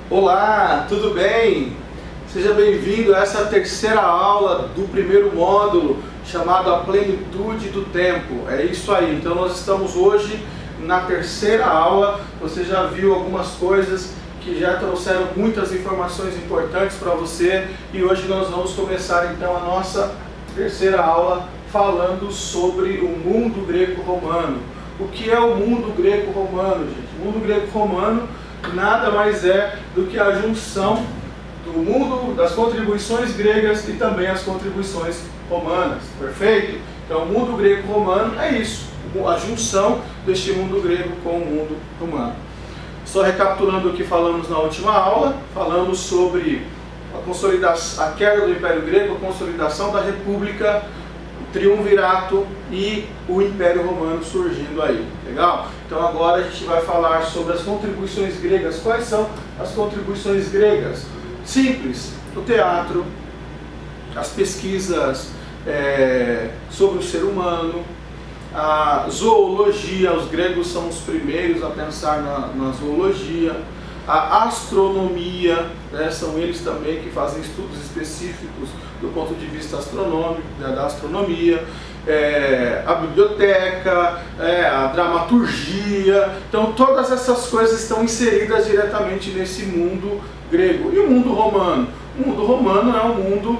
Olá, tudo bem? Seja bem-vindo a essa terceira aula do primeiro módulo, chamado A Plenitude do Tempo. É isso aí, então nós estamos hoje na terceira aula. Você já viu algumas coisas que já trouxeram muitas informações importantes para você, e hoje nós vamos começar então a nossa terceira aula falando sobre o mundo greco-romano. O que é o mundo greco-romano, gente? O mundo greco-romano nada mais é do que a junção do mundo, das contribuições gregas e também as contribuições romanas, perfeito? Então o mundo greco-romano é isso, a junção deste mundo grego com o mundo romano. Só recapitulando o que falamos na última aula, falamos sobre a queda do Império Grego, a consolidação da República, o triunvirato e o Império Romano surgindo aí, legal? Então agora a gente vai falar sobre as contribuições gregas. Quais são as contribuições gregas? Simples, o teatro, as pesquisas sobre o ser humano, a zoologia. Os gregos são os primeiros a pensar na zoologia, a astronomia, são eles também que fazem estudos específicos do ponto de vista astronômico, da astronomia, a biblioteca, a dramaturgia. Então todas essas coisas estão inseridas diretamente nesse mundo grego. E o mundo romano? O mundo romano é o mundo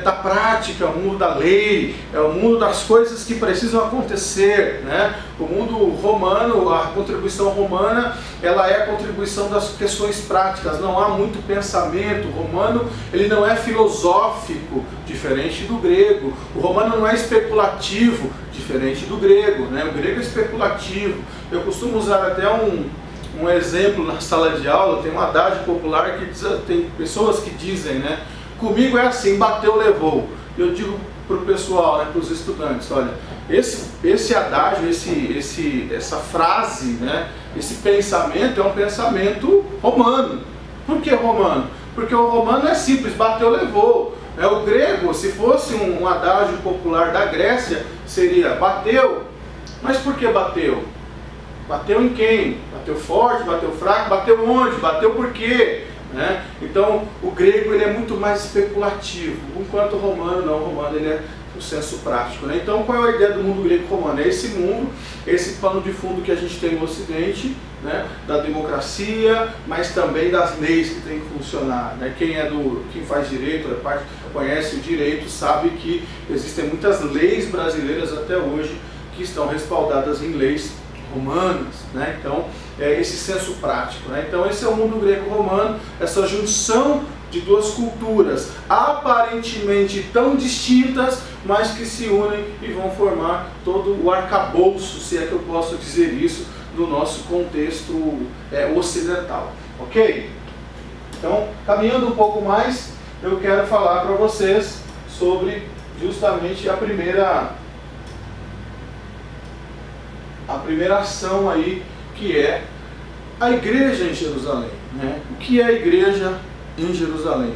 da prática, o mundo da lei, é o mundo das coisas que precisam acontecer, né? O mundo romano, a contribuição romana, ela é a contribuição das questões práticas. Não há muito pensamento. O romano, ele não é filosófico, diferente do grego. O romano não é especulativo, diferente do grego, né? O grego é especulativo. Eu costumo usar até um exemplo na sala de aula. Tem um adágio popular que diz, tem pessoas que dizem, né? Comigo é assim, bateu, levou. Eu digo para o pessoal, né, para os estudantes, olha, esse adágio, essa frase, né, esse pensamento é um pensamento romano. Por que romano? Porque o romano é simples, bateu, levou. O grego, se fosse um adágio popular da Grécia, seria bateu. Mas por que bateu? Bateu em quem? Bateu forte, bateu fraco, bateu onde? Bateu por quê? Né? Então o grego, ele é muito mais especulativo, enquanto o romano não. O romano, ele é o senso prático, né? Então qual é a ideia do mundo grego-romano? É esse mundo, esse pano de fundo que a gente tem no Ocidente, né? Da democracia, mas também das leis que tem que funcionar, né? Quem faz direito, conhece o direito, sabe que existem muitas leis brasileiras até hoje que estão respaldadas em leis romanas, né? Então esse senso prático, né? Então esse é o mundo grego-romano, essa junção de duas culturas aparentemente tão distintas, mas que se unem e vão formar todo o arcabouço, se é que eu posso dizer isso, do nosso contexto ocidental, ok? Então, caminhando um pouco mais, eu quero falar para vocês sobre justamente a primeira ação aí, que é a igreja em Jerusalém, né? O que é a igreja em Jerusalém?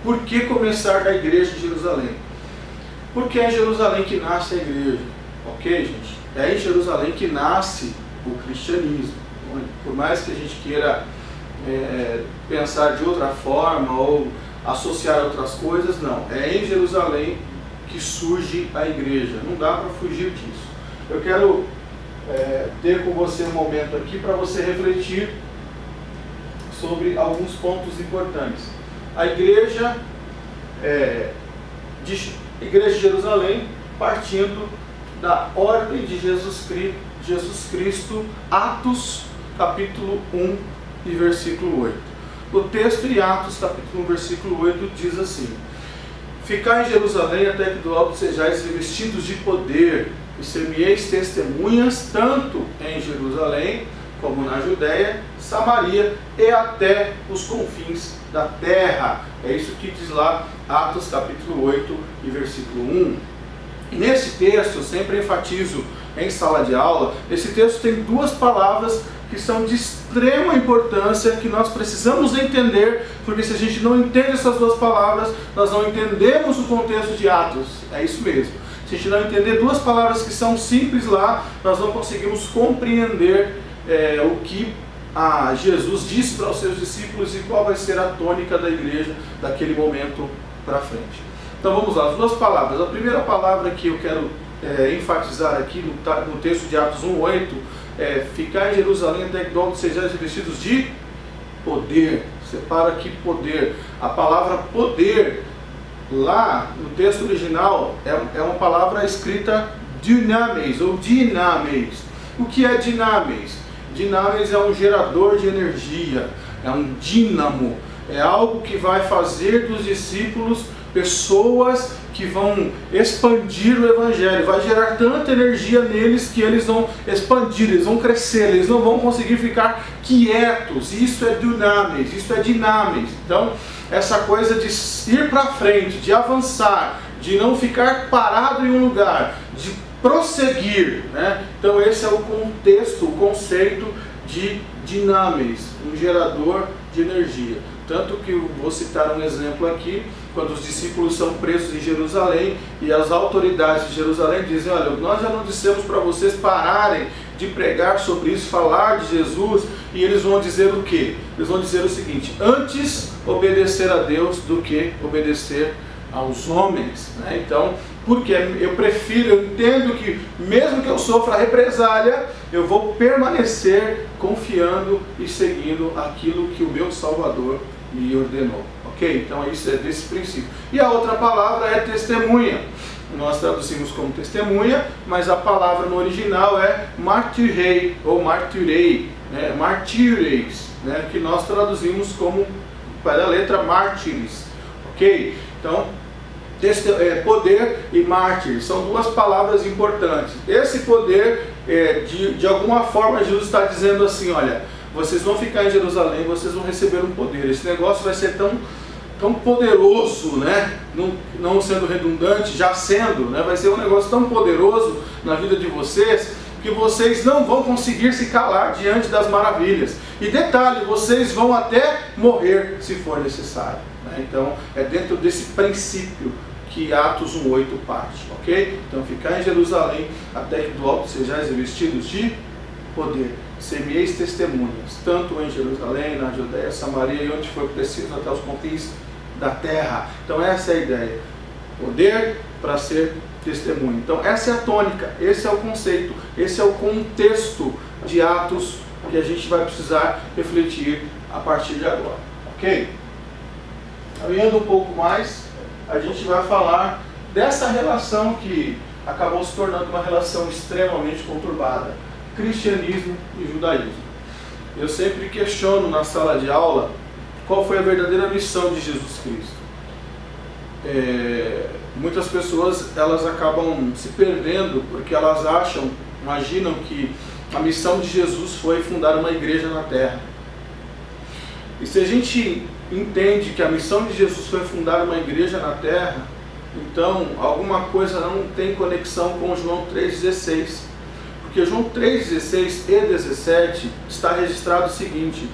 Por que começar da igreja em Jerusalém? Porque é em Jerusalém que nasce a igreja, ok, gente? É em Jerusalém que nasce o cristianismo. Por mais que a gente queira pensar de outra forma ou associar outras coisas, não. É em Jerusalém que surge a igreja. Não dá para fugir disso. Eu quero ter com você um momento aqui para você refletir sobre alguns pontos importantes. A igreja de Jerusalém, partindo da ordem de Jesus Cristo, Atos capítulo 1 e versículo 8. O texto de Atos capítulo 1, versículo 8 diz assim: Ficai em Jerusalém até que do alto sejais revestidos de poder, e ser-me-eis testemunhas tanto em Jerusalém como na Judéia, Samaria e até os confins da terra. É isso que diz lá Atos capítulo 8 e versículo 1. Nesse texto, eu sempre enfatizo em sala de aula, esse texto tem duas palavras que são de extrema importância, que nós precisamos entender, porque se a gente não entende essas duas palavras, nós não entendemos o contexto de Atos. É isso mesmo. Se a gente não entender duas palavras que são simples lá, nós não conseguimos compreender o que Jesus disse para os seus discípulos e qual vai ser a tônica da igreja daquele momento para frente. Então vamos lá, as duas palavras. A primeira palavra que eu quero enfatizar aqui no texto de Atos 1:8 é ficar em Jerusalém até que do alto sejais revestidos de poder. Separa aqui poder. A palavra poder lá no texto original é uma palavra escrita dynamis ou dinamis. O que é dinamis? Dinamis é um gerador de energia, é um dínamo, é algo que vai fazer dos discípulos pessoas que vão expandir o Evangelho, vai gerar tanta energia neles que eles vão expandir, eles vão crescer, eles não vão conseguir ficar quietos. Isso é dunamis, isso é dinamis. Então, essa coisa de ir para frente, de avançar, de não ficar parado em um lugar, de prosseguir, né? Então esse é o contexto, o conceito de dinamis, um gerador de energia. Tanto que eu vou citar um exemplo aqui, quando os discípulos são presos em Jerusalém e as autoridades de Jerusalém dizem: olha, nós já não dissemos para vocês pararem de pregar sobre isso, falar de Jesus, e eles vão dizer o quê? Eles vão dizer o seguinte: antes obedecer a Deus do que obedecer aos homens, né? Então, porque eu entendo que mesmo que eu sofra represália, eu vou permanecer confiando e seguindo aquilo que o meu Salvador me ordenou. Ok? Então isso é desse princípio. E a outra palavra é testemunha. Nós traduzimos como testemunha, mas a palavra no original é martyrei ou martyrei, né? Martyres, né? Que nós traduzimos como, para a letra, mártires. Ok? Então, poder e mártir são duas palavras importantes. Esse poder, de alguma forma, Jesus está dizendo assim: olha, vocês vão ficar em Jerusalém, vocês vão receber um poder. Esse negócio vai ser tão poderoso, né? Não sendo redundante, já sendo, né? Vai ser um negócio tão poderoso na vida de vocês, que vocês não vão conseguir se calar diante das maravilhas. E detalhe, vocês vão até morrer se for necessário, né? Então, é dentro desse princípio que Atos 1:8 parte, ok? Então, ficar em Jerusalém até que do alto sejais revestidos de poder. Semieis testemunhas, tanto em Jerusalém, na Judeia, Samaria e onde for preciso, até os confins da terra. Então, essa é a ideia. Poder para ser testemunho. Então, essa é a tônica, esse é o conceito, esse é o contexto de Atos que a gente vai precisar refletir a partir de agora, ok? Caminhando um pouco mais, a gente vai falar dessa relação que acabou se tornando uma relação extremamente conturbada: cristianismo e judaísmo. Eu sempre questiono na sala de aula qual foi a verdadeira missão de Jesus Cristo. Muitas pessoas elas acabam se perdendo porque elas imaginam que a missão de Jesus foi fundar uma igreja na terra. E se a gente entende que a missão de Jesus foi fundar uma igreja na terra, então alguma coisa não tem conexão com João 3,16. Porque João 3,16 e 17 está registrado o seguinte: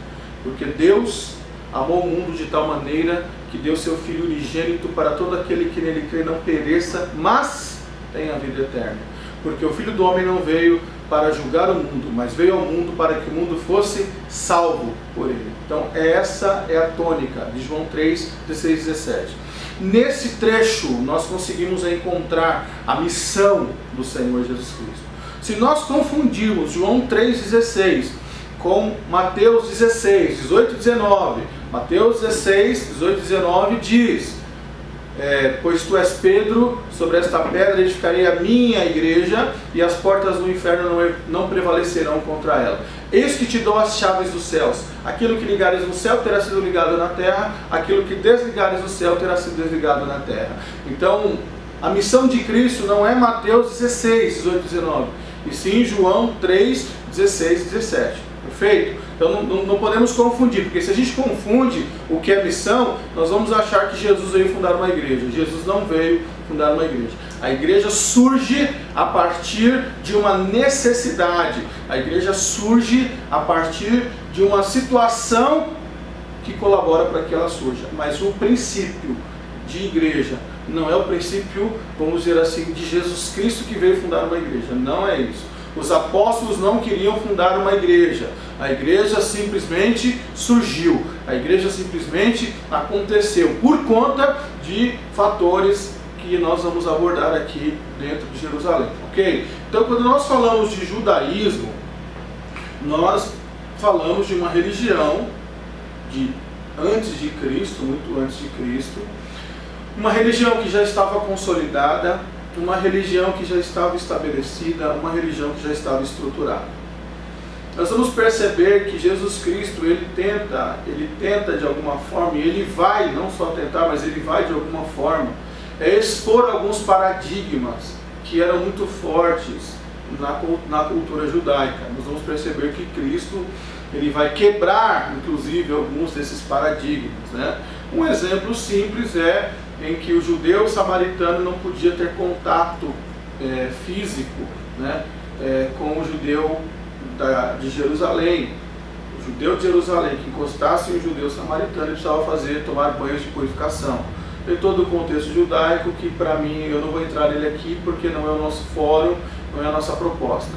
porque Deus amou o mundo de tal maneira que deu seu Filho unigênito para todo aquele que nele crê não pereça, mas tenha a vida eterna. Porque o Filho do Homem não veio para julgar o mundo, mas veio ao mundo para que o mundo fosse salvo por ele. Então essa é a tônica de João 3, 16 e 17. Nesse trecho nós conseguimos encontrar a missão do Senhor Jesus Cristo. Se nós confundirmos João 3,16 com Mateus 16, 18 e 19, Mateus 16, 18 e 19 diz: pois tu és Pedro, sobre esta pedra edificarei a minha igreja, e as portas do inferno não prevalecerão contra ela. Eis que te dou as chaves dos céus. Aquilo que ligares no céu terá sido ligado na terra, aquilo que desligares no céu terá sido desligado na terra. Então, a missão de Cristo não é Mateus 16, 18 e 19, e sim João 3, 16 e 17. Perfeito? Então não podemos confundir, porque se a gente confunde o que é missão, nós vamos achar que Jesus veio fundar uma igreja. Jesus não veio fundar uma igreja. A igreja surge a partir de uma necessidade. A igreja surge a partir de uma situação que colabora para que ela surja. Mas o princípio de igreja não é o princípio, vamos dizer assim, de Jesus Cristo que veio fundar uma igreja. Não é isso. Os apóstolos não queriam fundar uma igreja. A igreja simplesmente surgiu. A igreja simplesmente aconteceu por conta de fatores que nós vamos abordar aqui dentro de Jerusalém. Ok? Então, quando nós falamos de judaísmo, nós falamos de uma religião de antes de Cristo, muito antes de Cristo, uma religião que já estava consolidada, uma religião que já estava estabelecida, uma religião que já estava estruturada. Nós vamos perceber que Jesus Cristo, ele tenta de alguma forma, e ele vai, não só tentar, mas ele vai de alguma forma, expor alguns paradigmas que eram muito fortes na cultura judaica. Nós vamos perceber que Cristo, ele vai quebrar, inclusive, alguns desses paradigmas, né? Um exemplo simples é em que o judeu samaritano não podia ter contato físico, né, com o judeu de Jerusalém. O judeu de Jerusalém que encostasse em um judeu samaritano, ele precisava tomar banhos de purificação. Tem todo o contexto judaico que, para mim, eu não vou entrar nele aqui porque não é o nosso fórum, não é a nossa proposta.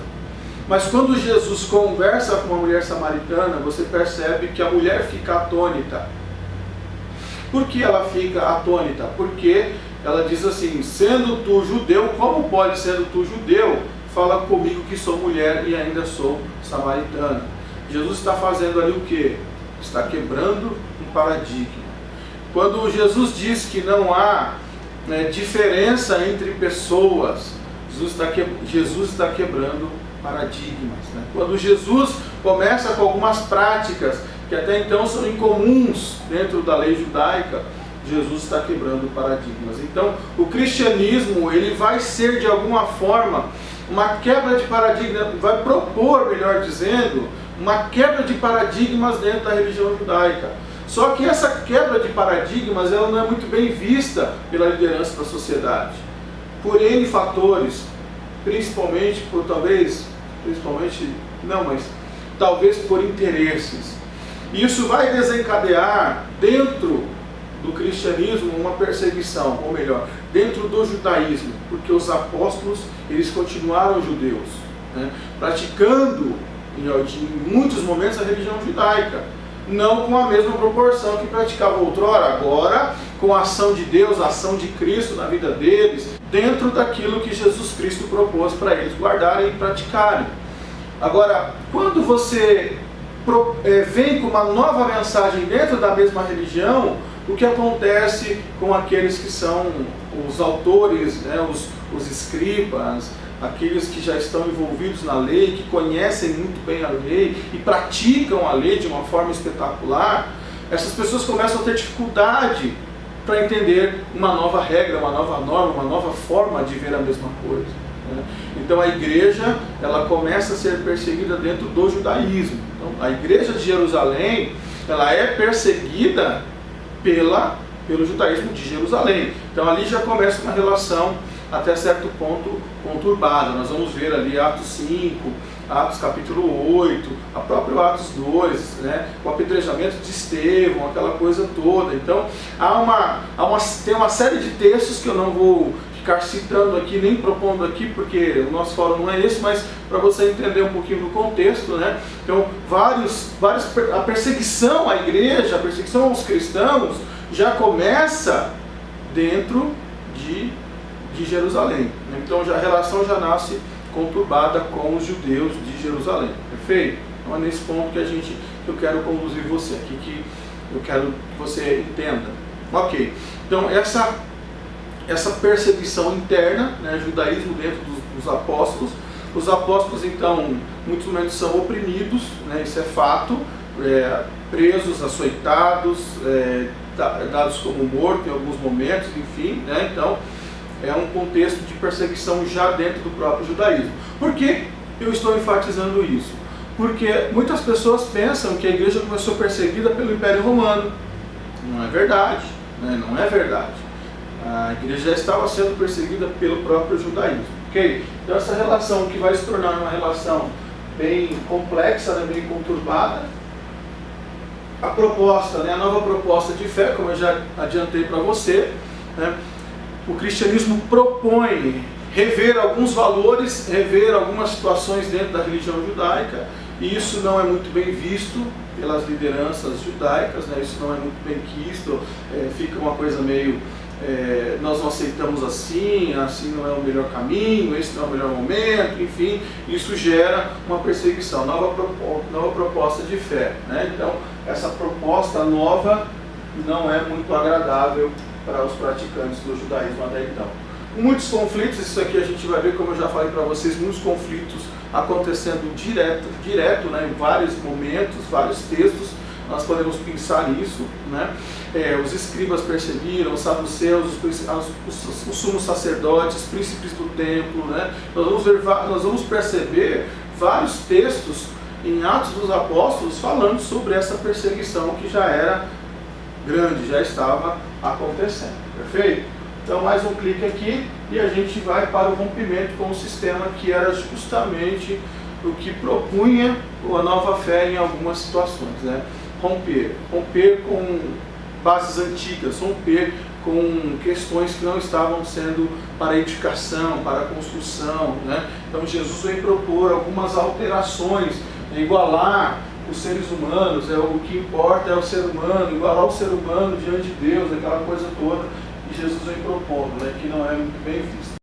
Mas quando Jesus conversa com uma mulher samaritana, você percebe que a mulher fica atônita. Por que ela fica atônita? Porque ela diz assim: sendo tu judeu, como pode, sendo tu judeu, fala comigo que sou mulher e ainda sou samaritana? Jesus está fazendo ali o quê? Está quebrando um paradigma. Quando Jesus diz que não há diferença entre pessoas, Jesus está quebrando paradigmas, né? Quando Jesus começa com algumas práticas que até então são incomuns dentro da lei judaica, Jesus está quebrando paradigmas. Então, o cristianismo, ele vai ser de alguma forma uma quebra de paradigma, vai propor, melhor dizendo, uma quebra de paradigmas dentro da religião judaica. Só que essa quebra de paradigmas, ela não é muito bem vista pela liderança da sociedade, por N fatores, talvez por interesses. Isso vai desencadear dentro do cristianismo uma perseguição, ou melhor, dentro do judaísmo, porque os apóstolos, eles continuaram judeus, né, praticando em muitos momentos a religião judaica, não com a mesma proporção que praticava outrora, agora com a ação de Deus, a ação de Cristo na vida deles, dentro daquilo que Jesus Cristo propôs para eles guardarem e praticarem. Agora, quando você vem com uma nova mensagem dentro da mesma religião, o que acontece com aqueles que são os autores, né, os escribas, aqueles que já estão envolvidos na lei, que conhecem muito bem a lei e praticam a lei de uma forma espetacular? Essas pessoas começam a ter dificuldade para entender uma nova regra, uma nova norma, uma nova forma de ver a mesma coisa, né? Então a igreja, ela começa a ser perseguida dentro do judaísmo. Então, a igreja de Jerusalém, ela é perseguida pelo judaísmo de Jerusalém. Então ali já começa uma relação até certo ponto conturbada. Nós vamos ver ali Atos 5, Atos capítulo 8, a próprio Atos 2, né, o apedrejamento de Estevão, aquela coisa toda. Então tem uma série de textos que eu não vou ficar citando aqui, nem propondo aqui, porque o nosso fórum não é esse, mas para você entender um pouquinho do contexto, né? Então, a perseguição à igreja, a perseguição aos cristãos, já começa dentro de Jerusalém. Então, a relação já nasce conturbada com os judeus de Jerusalém. Perfeito? Então, é nesse ponto que eu quero conduzir você aqui, que eu quero que você entenda. Ok. Então, essa perseguição interna, né, judaísmo dentro dos apóstolos. Os apóstolos, então, muitos momentos são oprimidos, né, isso é fato, presos, açoitados, dados como morto em alguns momentos, enfim, né, então é um contexto de perseguição já dentro do próprio judaísmo. Por que eu estou enfatizando isso? Porque muitas pessoas pensam que a igreja começou perseguida pelo Império Romano. Não é verdade, né, não é verdade. A igreja já estava sendo perseguida pelo próprio judaísmo, ok? Então essa relação que vai se tornar uma relação bem complexa, né, bem conturbada. A proposta, né, a nova proposta de fé, como eu já adiantei para você, né, o cristianismo propõe rever alguns valores, rever algumas situações dentro da religião judaica, e isso não é muito bem visto pelas lideranças judaicas, né? Isso não é muito bem quisto, fica uma coisa meio, nós não aceitamos assim não é o melhor caminho, esse não é o melhor momento, enfim, isso gera uma perseguição, nova proposta de fé, né? Então, essa proposta nova não é muito agradável para os praticantes do judaísmo até então. Muitos conflitos, isso aqui a gente vai ver, como eu já falei para vocês, muitos conflitos acontecendo direto, né, em vários momentos, vários textos, nós podemos pensar nisso, né? Os escribas perseguiram, os saduceus, os sumos sacerdotes, os príncipes do templo, né? Nós vamos perceber vários textos em Atos dos Apóstolos falando sobre essa perseguição que já era grande, já estava acontecendo, perfeito? Então mais um clique aqui e a gente vai para o rompimento com o sistema que era justamente o que propunha a nova fé em algumas situações, né? Romper com bases antigas, romper com questões que não estavam sendo para edificação, para construção, né? Então Jesus vem propor algumas alterações, igualar os seres humanos, o que importa é o ser humano, igualar o ser humano diante de Deus, aquela coisa toda, e Jesus vem propondo, né, que não é muito bem visto.